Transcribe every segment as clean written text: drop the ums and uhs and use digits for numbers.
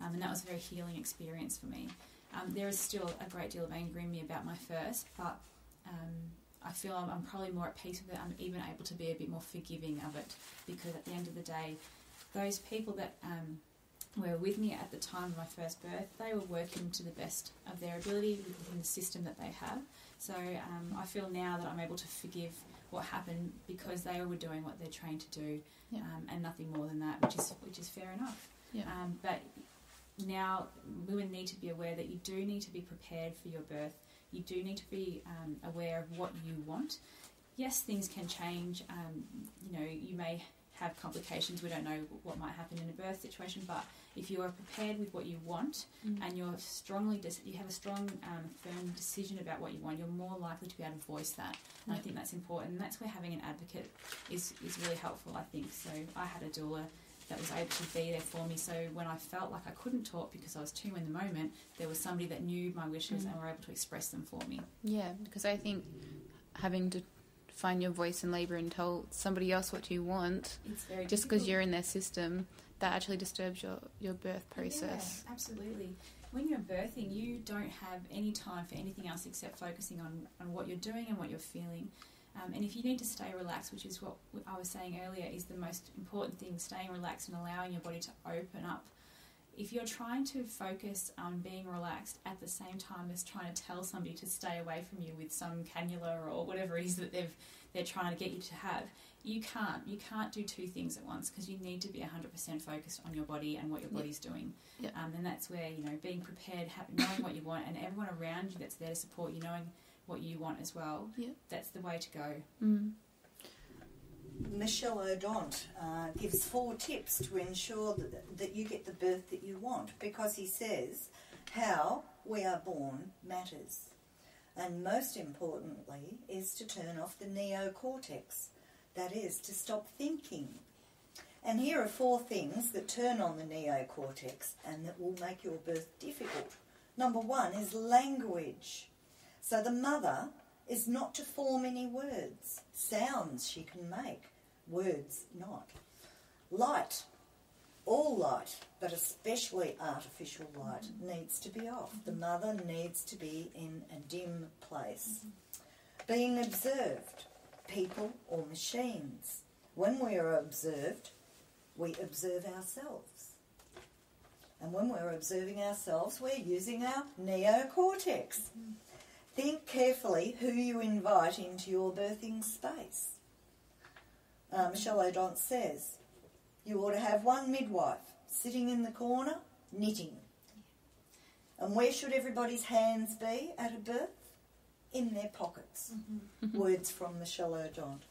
and that was a very healing experience for me. There is still a great deal of anger in me about my first, but I feel I'm probably more at peace with it. I'm even able to be a bit more forgiving of it, because at the end of the day, those people that were with me at the time of my first birth, they were working to the best of their ability within the system that they have. So I feel now that I'm able to forgive what happened, because they were doing what they're trained to do, and nothing more than that, which is fair enough. Yeah. But now women need to be aware that you do need to be prepared for your birth. You do need to be aware of what you want. Yes, things can change. You may have complications. We don't know what might happen in a birth situation, but if you are prepared with what you want, and you have a strong, firm decision about what you want, you're more likely to be able to voice that. And I think that's important. And that's where having an advocate is really helpful, I think. So I had a doula that was able to be there for me. So when I felt like I couldn't talk because I was too in the moment, there was somebody that knew my wishes and were able to express them for me. Yeah, because I think having to find your voice in labour and tell somebody else what you want, just because you're in their system, that actually disturbs your birth process. Yeah, absolutely. When you're birthing, you don't have any time for anything else except focusing on what you're doing and what you're feeling. And if you need to stay relaxed, which is what I was saying earlier, is the most important thing, staying relaxed and allowing your body to open up. If you're trying to focus on being relaxed at the same time as trying to tell somebody to stay away from you with some cannula or whatever it is that they're trying to get you to have, you can't do two things at once, because you need to be 100% focused on your body and what your body's doing. Yep. And that's where, being prepared, knowing what you want, and everyone around you that's there to support you, knowing what you want as well. Yep. That's the way to go. Michelle O'Dont gives 4 tips to ensure that you get the birth that you want, because he says how we are born matters, and most importantly is to turn off the neocortex, that is, to stop thinking. And here are 4 things that turn on the neocortex and that will make your birth difficult. Number 1 is language. So the mother is not to form any words. Sounds she can make, words not. Light, all light, but especially artificial light, needs to be off. The mother needs to be in a dim place. Being observed, people or machines. When we are observed, we observe ourselves. And when we're observing ourselves, we're using our neocortex. Think carefully who you invite into your birthing space. Michelle O'Dont says, you ought to have one midwife sitting in the corner, knitting. And where should everybody's hands be at a birth? In their pockets. Words from Michelle O'Dont.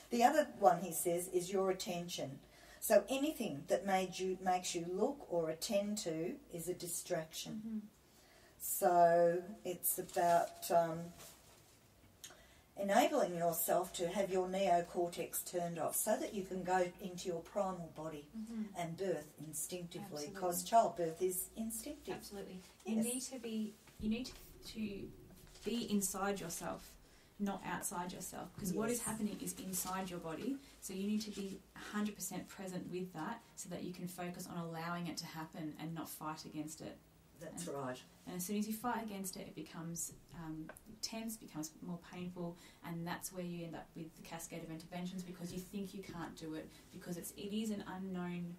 The other one, he says, is your attention. So anything that makes you look or attend to is a distraction. So it's about enabling yourself to have your neocortex turned off so that you can go into your primal body and birth instinctively, because childbirth is instinctive. Absolutely. Yes. You need to be inside yourself, not outside yourself, because what is happening is inside your body, so you need to be 100% present with that so that you can focus on allowing it to happen and not fight against it. That's right. And as soon as you fight against it, it becomes tense, becomes more painful, and that's where you end up with the cascade of interventions, because you think you can't do it, because it is an unknown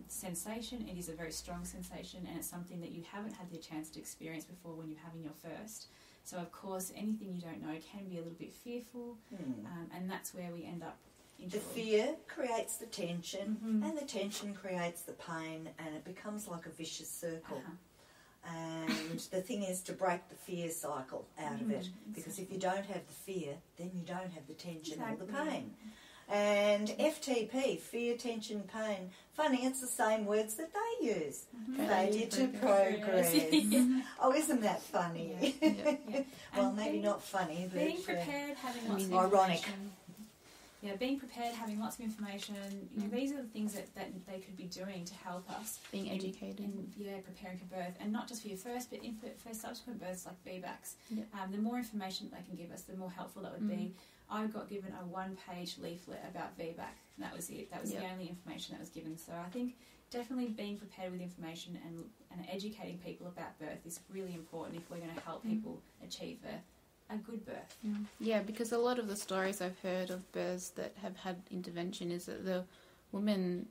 sensation. It is a very strong sensation, and it's something that you haven't had the chance to experience before when you're having your first. So, of course, anything you don't know can be a little bit fearful, and that's where we end up. The fear creates the tension, and the tension creates the pain, and it becomes like a vicious circle. And the thing is to break the fear cycle out of it, because if you don't have the fear, then you don't have the tension or the pain. And FTP, fear, tension, pain, funny, it's the same words that they use. Failure to progress. Oh, isn't that funny? Well, maybe not funny, but being prepared, having lots of ironic. Yeah, being prepared, having lots of information. These are the things that they could be doing to help us. Being educated. Preparing for birth. And not just for your first, but for subsequent births like VBACs. The more information they can give us, the more helpful that would be. I got given a 1-page leaflet about VBAC, and that was it. That was the only information that was given. So I think definitely being prepared with information and educating people about birth is really important if we're going to help people achieve a good birth. Yeah, because a lot of the stories I've heard of births that have had intervention is that the woman,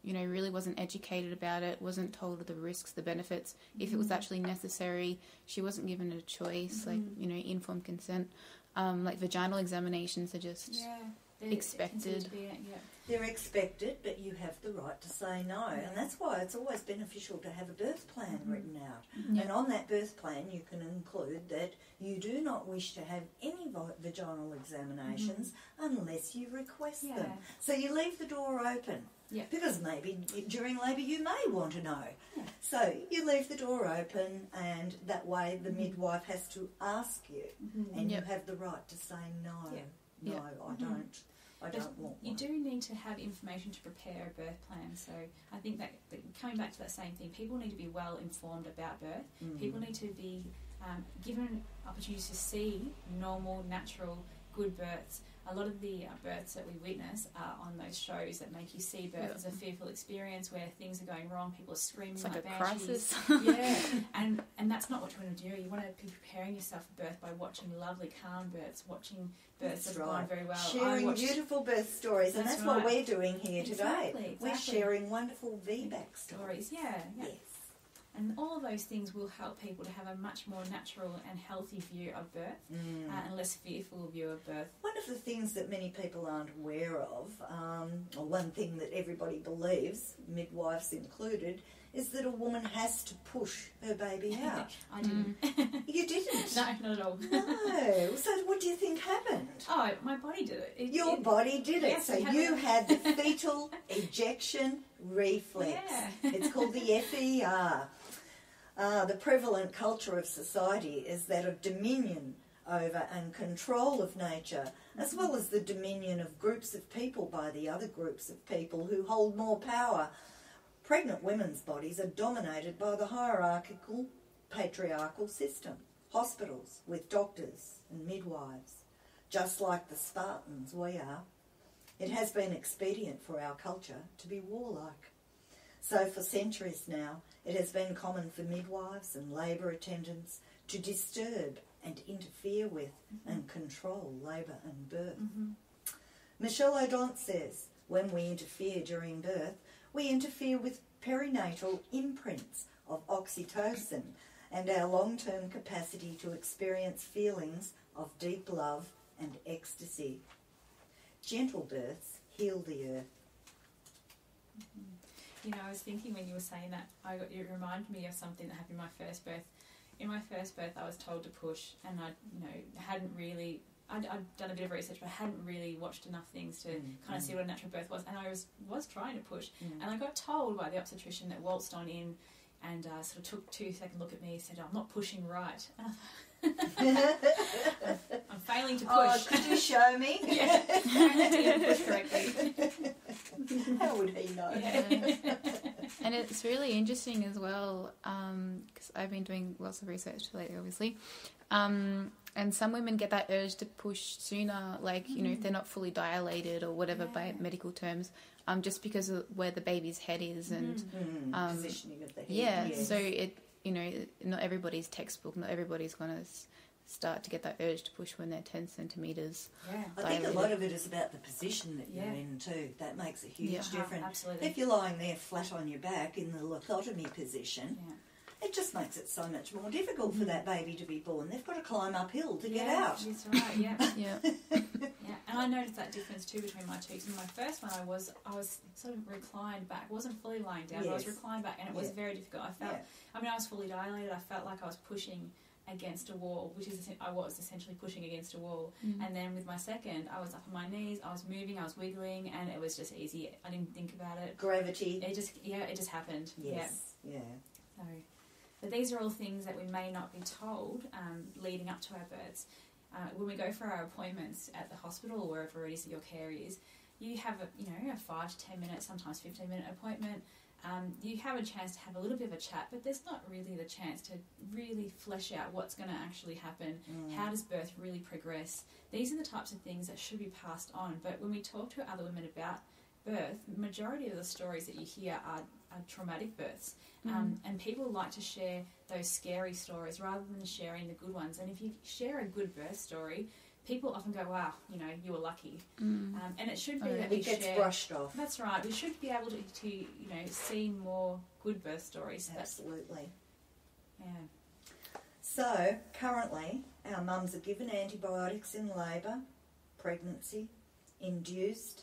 really wasn't educated about it, wasn't told of the risks, the benefits. If it was actually necessary, she wasn't given a choice, informed consent. Like vaginal examinations are just expected. They're expected, but you have the right to say no. And that's why it's always beneficial to have a birth plan written out. And on that birth plan you can include that you do not wish to have any vaginal examinations unless you request them. So you leave the door open. Because maybe during labour you may want to know. So you leave the door open, and that way the midwife has to ask you, and you have the right to say no. No, I don't want one. You do need to have information to prepare a birth plan. So I think that coming back to that same thing, people need to be well informed about birth. People need to be given opportunities to see normal, natural, good births. A lot of the births that we witness are on those shows that make you see birth as a fearful experience where things are going wrong, people are screaming it's like a banshees. crisis. And that's not what you want to do. You want to be preparing yourself for birth by watching lovely, calm births, watching births that have gone very well. Sharing beautiful birth stories, and that's what we're doing here today. Exactly. We're sharing wonderful VBAC stories. Yes. And all of those things will help people to have a much more natural and healthy view of birth and less fearful view of birth. One of the things that many people aren't aware of, or one thing that everybody believes, midwives included, is that a woman has to push her baby out. I didn't. You didn't? No, not at all. No. So what do you think happened? Oh, my body did it. Your body did it. Yes, so you had the fetal ejection reflex. Yeah. It's called the FER. The prevalent culture of society is that of dominion over and control of nature, as well as the dominion of groups of people by the other groups of people who hold more power. Pregnant women's bodies are dominated by the hierarchical, patriarchal system. Hospitals with doctors and midwives, just like the Spartans we are. It has been expedient for our culture to be warlike. So for centuries now, it has been common for midwives and labour attendants to disturb and interfere with and control labour and birth. Michelle O'Donnell says, when we interfere during birth, we interfere with perinatal imprints of oxytocin and our long-term capacity to experience feelings of deep love and ecstasy. Gentle births heal the earth. You know, I was thinking when you were saying that, it reminded me of something that happened in my first birth. In my first birth, I was told to push, and I'd done a bit of research, but I hadn't really watched enough things to kind of see what a natural birth was, and I was trying to push, and I got told by the obstetrician that waltzed on in and sort of took 2 second look at me and said, "I'm not pushing right." I'm failing to push. Oh, could you show me? Yeah, I didn't push correctly. How would he know? Yeah. And it's really interesting as well, because I've been doing lots of research lately, obviously. And some women get that urge to push sooner, like, if they're not fully dilated or whatever by medical terms, just because of where the baby's head is and positioning of the head. Yeah, yes. so it, not everybody's textbook, not everybody's going to start to get that urge to push when they're 10 centimetres. Yeah, I think a lot of it is about the position that you're in too. That makes a huge difference. Absolutely. If you're lying there flat on your back in the lithotomy position, it just makes it so much more difficult for that baby to be born. They've got to climb uphill to get out. That's right, yeah. Yeah. And I noticed that difference too between my two. In my first one, I was sort of reclined back. I wasn't fully lying down, but I was reclined back, and it was very difficult. I felt, I was fully dilated. I felt like I was pushing against a wall, which is I was essentially pushing against a wall. And then with my second, I was up on my knees, I was moving, I was wiggling, and it was just easy. I didn't think about it. Gravity. It just happened. Yes. Yeah. So, but these are all things that we may not be told leading up to our births. When we go for our appointments at the hospital or wherever it is that your care is, you have a 5 to 10 minute, sometimes 15-minute appointment. You have a chance to have a little bit of a chat, but there's not really the chance to really flesh out what's going to actually happen. How does birth really progress? These are the types of things that should be passed on. But when we talk to other women about birth, the majority of the stories that you hear are traumatic births. And people like to share those scary stories rather than sharing the good ones. And if you share a good birth story, people often go, wow, you were lucky. And it should be that we share... It gets brushed off. That's right. We should be able to see more good birth stories. Absolutely. Yeah. So, currently, our mums are given antibiotics in labour, pregnancy, induced,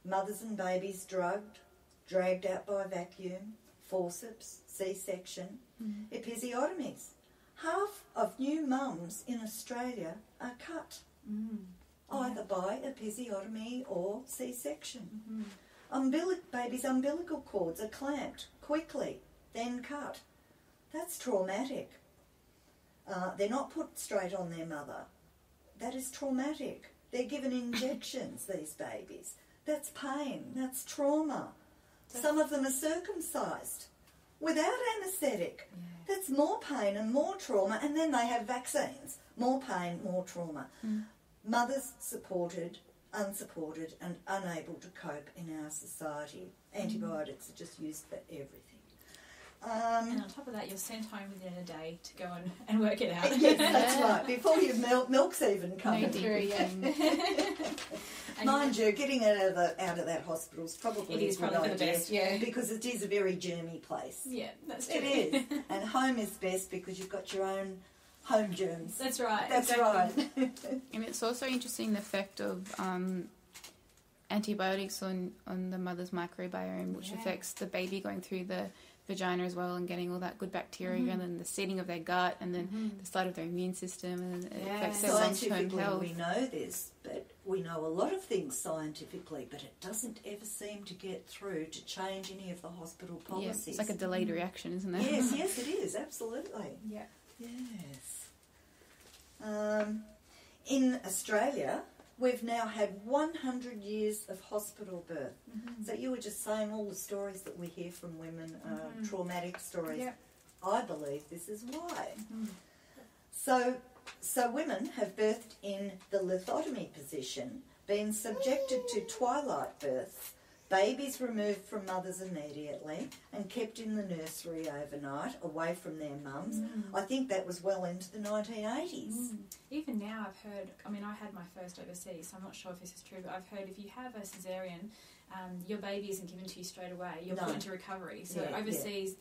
mothers and babies drugged, dragged out by vacuum, forceps, C-section, episiotomies. Half of new mums in Australia are cut, either by episiotomy or C-section. Babies' umbilical cords are clamped quickly, then cut. That's traumatic. They're not put straight on their mother. That is traumatic. They're given injections, these babies. That's pain. That's trauma. Some of them are circumcised without anaesthetic. Yeah. That's more pain and more trauma. And then they have vaccines. More pain, more trauma. Mothers supported, unsupported and unable to cope in our society. Antibiotics are just used for everything. And on top of that, you're sent home within a day to go and work it out. Yes, that's right. Before your milk's even coming through. Mind you, getting it out of that hospital is probably the best. Yeah, because it is a very germy place. Yeah, that's true. It is, and home is best because you've got your own home germs. That's right. That's exactly. right. And it's also interesting the effect of antibiotics on the mother's microbiome, which affects the baby going through the vagina as well and getting all that good bacteria and then the seeding of their gut and then the start of their immune system and it affects their long-term health. We know this, but we know a lot of things scientifically, but it doesn't ever seem to get through to change any of the hospital policies. Yeah, it's like a delayed reaction, isn't it? Yes, it is, absolutely. Yeah. Yes. In Australia, we've now had 100 years of hospital birth. So you were just saying all the stories that we hear from women, traumatic stories. Yeah. I believe this is why. So women have birthed in the lithotomy position, been subjected to twilight births, babies removed from mothers immediately and kept in the nursery overnight, away from their mums. I think that was well into the 1980s. Even now I've heard, I had my first overseas, so I'm not sure if this is true, but I've heard if you have a caesarean, your baby isn't given to you straight away. You're put into recovery. So overseas,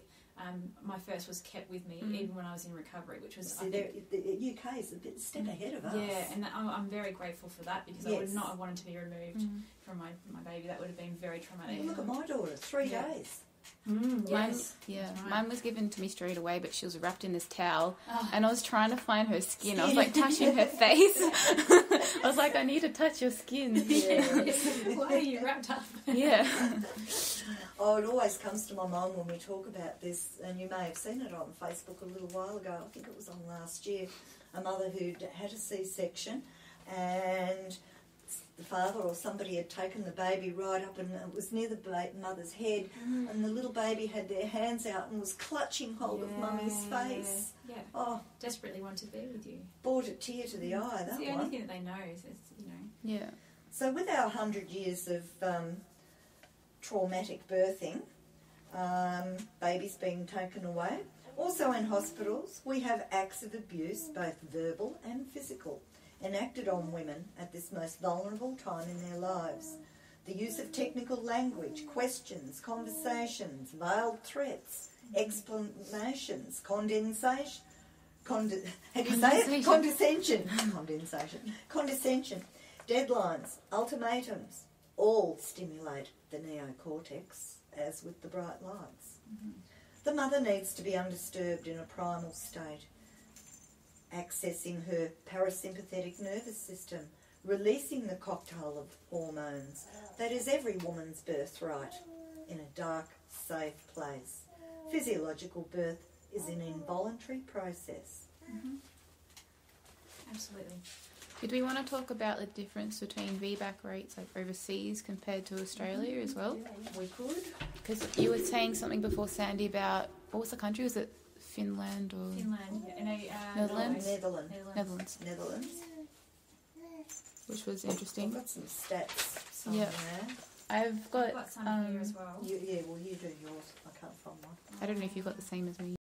my first was kept with me even when I was in recovery, which was... See, the UK is a step ahead of us. Yeah, and I'm very grateful for that because I would not have wanted to be removed from my baby. That would have been very traumatic. Well, look at my daughter, 3 days. Yes. Mine was given to me straight away, but she was wrapped in this towel and I was trying to find her skin. I was like touching her face. I was like, I need to touch your skin. Why are you wrapped up? Oh, it always comes to my mind when we talk about this, and you may have seen it on Facebook a little while ago. I think it was on last year. A mother who'd had a C-section, and the father or somebody had taken the baby right up, and it was near the mother's head, and the little baby had their hands out and was clutching hold of mummy's face. Yeah. Oh, desperately want to be with you. Brought a tear to the eye. It's that the one. only thing that they know is Yeah. So with our 100 years of traumatic birthing, babies being taken away. Also in hospitals, we have acts of abuse, both verbal and physical, enacted on women at this most vulnerable time in their lives. The use of technical language, questions, conversations, veiled threats, explanations, condescension, deadlines, ultimatums, all stimulate the neocortex, as with the bright lights. The mother needs to be undisturbed in a primal state, accessing her parasympathetic nervous system, releasing the cocktail of hormones that is every woman's birthright in a dark, safe place. Physiological birth is an involuntary process. Absolutely. Did we want to talk about the difference between VBAC rates like overseas compared to Australia as well? Yeah, we could. Because you were saying something before, Sandy, about, what was the country? Was it Finland or... Finland, Netherlands? Netherlands. Which was interesting. I've got some stats somewhere. I've got some here as well. Yeah, well, you do yours. I can't find one. I don't know if you've got the same as me.